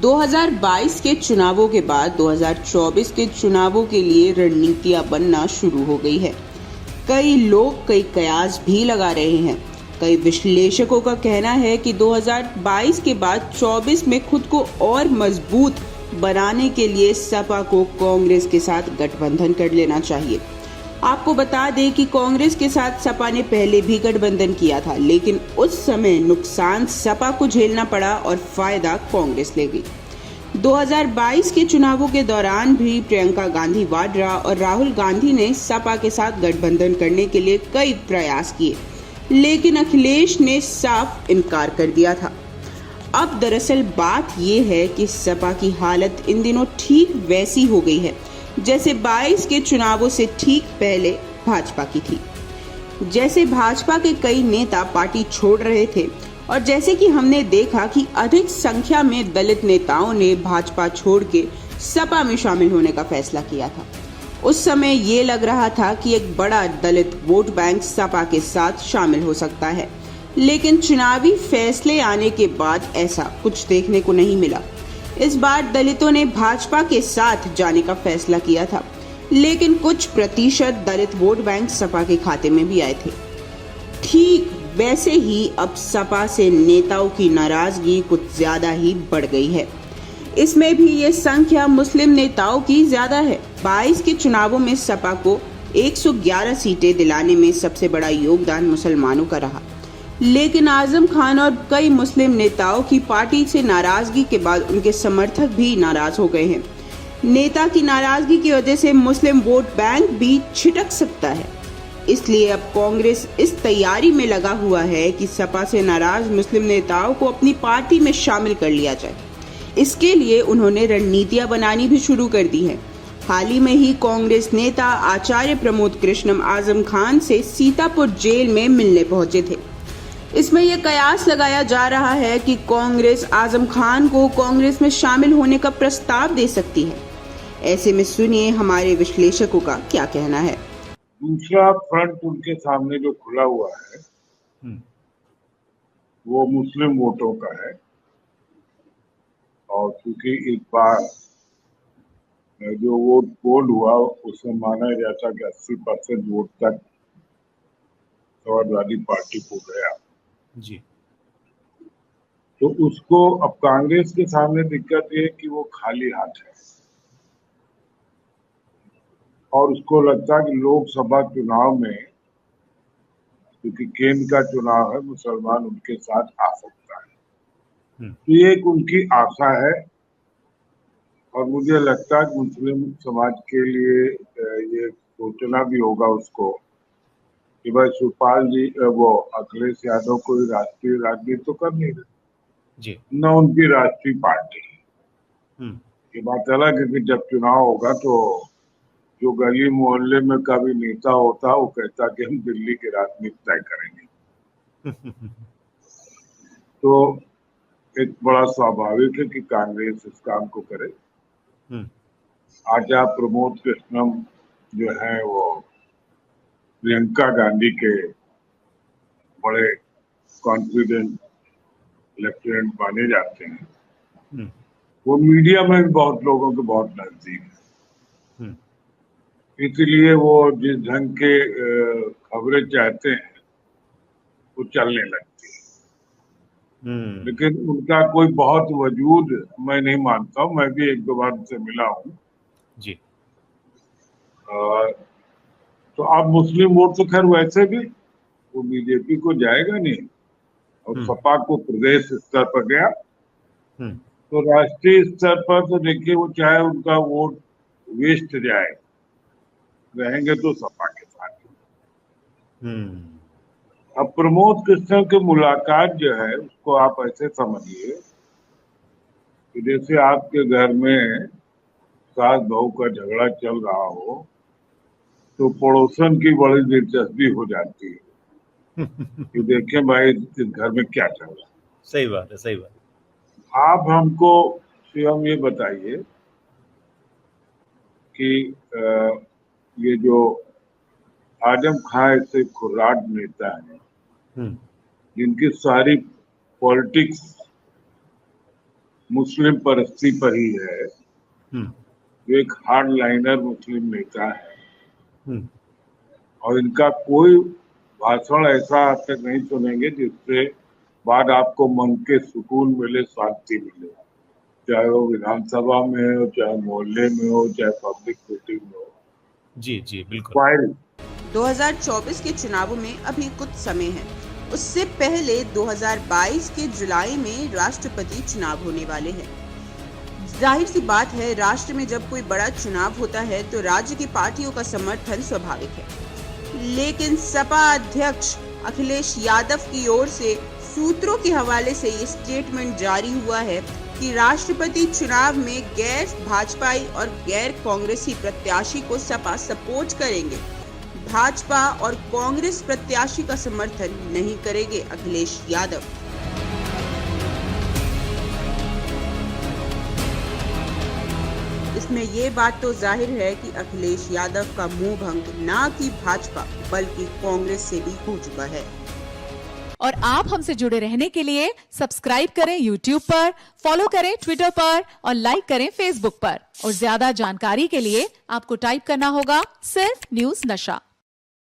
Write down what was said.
2022 के चुनावों के बाद 2024 के चुनावों के लिए रणनीतियां बनना शुरू हो गई है। कई लोग कई कयास भी लगा रहे हैं। कई विश्लेषकों का कहना है कि 2022 के बाद 24 में खुद को और मजबूत बनाने के लिए सपा को कांग्रेस के साथ गठबंधन कर लेना चाहिए। आपको बता दें कि कांग्रेस के साथ सपा ने पहले भी गठबंधन किया था, लेकिन उस समय नुकसान सपा को झेलना पड़ा और फायदा कांग्रेस ले गई। 2022 के चुनावों के दौरान भी प्रियंका गांधी वाड्रा और राहुल गांधी ने सपा के साथ गठबंधन करने के लिए कई प्रयास किए, लेकिन अखिलेश ने साफ इनकार कर दिया था। अब दरअसल बात यह है कि सपा की हालत इन दिनों ठीक वैसी हो गई है जैसे 22 के चुनावों से ठीक पहले भाजपा की थी। जैसे भाजपा के कई नेता पार्टी छोड़ रहे थे और जैसे कि हमने देखा कि अधिक संख्या में दलित नेताओं ने भाजपा छोड़ के सपा में शामिल होने का फैसला किया था। उस समय ये लग रहा था कि एक बड़ा दलित वोट बैंक सपा के साथ शामिल हो सकता है, लेकिन चुनावी फैसले आने के बाद ऐसा कुछ देखने को नहीं मिला। इस बार दलितों ने भाजपा के साथ जाने का फैसला किया था, लेकिन कुछ प्रतिशत दलित वोट बैंक सपा के खाते में भी आए थे। ठीक वैसे ही अब सपा से नेताओं की नाराजगी कुछ ज्यादा ही बढ़ गई है। इसमें भी ये संख्या मुस्लिम नेताओं की ज्यादा है। 22 के चुनावों में सपा को 111 सीटें दिलाने में सबसे बड़ा योगदान मुसलमानों का रहा, लेकिन आजम खान और कई मुस्लिम नेताओं की पार्टी से नाराजगी के बाद उनके समर्थक भी नाराज हो गए हैं। नेता की नाराजगी की वजह से मुस्लिम वोट बैंक भी छिटक सकता है। इसलिए अब कांग्रेस इस तैयारी में लगा हुआ है कि सपा से नाराज मुस्लिम नेताओं को अपनी पार्टी में शामिल कर लिया जाए। इसके लिए उन्होंने रणनीतियां बनानी भी शुरू कर दी है। हाल ही में ही कांग्रेस नेता आचार्य प्रमोद कृष्णम आजम खान से सीतापुर जेल में मिलने पहुंचे थे। इसमें यह कयास लगाया जा रहा है कि कांग्रेस आजम खान को कांग्रेस में शामिल होने का प्रस्ताव दे सकती है। ऐसे में सुनिए हमारे विश्लेषकों का क्या कहना है। दूसरा फ्रंट उनके सामने जो खुला हुआ है वो मुस्लिम वोटों का है, और क्योंकि इस बार जो वोट पोल हुआ उसमें माना जाता कि 80% वोट तक समाजवादी पार्टी को गया जी, तो उसको अब कांग्रेस के सामने दिक्कत ये कि वो खाली हाथ है, और उसको लगता है कि लोकसभा चुनाव में क्योंकि केंद्र का चुनाव है मुसलमान उनके साथ आ सकता है। तो ये एक उनकी आशा है, और मुझे लगता है कि मुस्लिम समाज के लिए ये सोचना भी होगा उसको कि भाई शिवपाल जी वो अखिलेश यादव कोई राष्ट्रीय राजनीति तो कर नहीं रहे जी, न उनकी राष्ट्रीय पार्टी। ये बात अलग है कि जब चुनाव होगा तो जो गली मोहल्ले में का भी नेता होता वो कहता कि हम दिल्ली की राजनीति तय करेंगे। तो एक बड़ा स्वाभाविक है कि कांग्रेस इस काम को करे। आचार्य प्रमोद कृष्णम जो है वो प्रियंका गांधी के बड़े कॉन्फिडेंट लेफ्टिनेंट माने जाते हैं। वो मीडिया में भी बहुत लोगों के बहुत नजदीक है, इसलिए वो जिस ढंग के खबरें चाहते हैं वो चलने लगती है। लेकिन उनका कोई बहुत वजूद मैं नहीं मानता हूँ। मैं भी एक दो बार उनसे मिला हूँ जी। तो अब मुस्लिम वोट तो खैर वैसे भी वो बीजेपी को जाएगा नहीं, और सपा को प्रदेश स्तर पर गया, तो राष्ट्रीय स्तर पर तो देखिए वो चाहे उनका वोट वेस्ट जाए रहेंगे तो सपा के साथ। अब प्रमोद कृष्ण की मुलाकात जो है उसको आप ऐसे समझिए कि जैसे आपके घर में सास बहू का झगड़ा चल रहा हो तो पड़ोसन की बड़ी दिलचस्पी हो जाती है कि देखें भाई इस घर में क्या चल रहा है। सही बात है, सही बात। आप हमको शिवम ये बताइए कि ये जो आजम खान ऐसे खुर्राट नेता है जिनकी सारी पॉलिटिक्स मुस्लिम परस्ती पर ही है। हम्म, जो एक हार्ड लाइनर मुस्लिम नेता है हम्म, और इनका कोई भाषण ऐसा आज तक नहीं सुनेंगे जिससे बाद आपको मन के सुकून मिले, शांति मिले, चाहे वो विधानसभा में हो, चाहे मोहल्ले में हो, चाहे पब्लिक मीटिंग में हो। जी जी बिल्कुल। फाइल 2024 के चुनावों में अभी कुछ समय है। उससे पहले 2022 के जुलाई में राष्ट्रपति चुनाव होने वाले हैं। जाहिर सी बात है, राष्ट्र में जब कोई बड़ा चुनाव होता है तो राज्य की पार्टियों का समर्थन स्वाभाविक है। लेकिन सपा अध्यक्ष अखिलेश यादव की ओर से सूत्रों के हवाले से ये स्टेटमेंट जारी हुआ है कि राष्ट्रपति चुनाव में गैर भाजपाई और गैर कांग्रेसी प्रत्याशी को सपा सपोर्ट करेंगे। भाजपा और कांग्रेस प्रत्याशी का समर्थन नहीं करेंगे अखिलेश यादव। इसमें ये बात तो जाहिर है कि अखिलेश यादव का मुंह भंग ना कि भाजपा बल्कि कांग्रेस से भी हो चुका है। और आप हमसे जुड़े रहने के लिए सब्सक्राइब करें YouTube पर, फॉलो करें Twitter पर और लाइक करें Facebook पर। और ज्यादा जानकारी के लिए आपको टाइप करना होगा सिर्फ न्यूज़ नशा।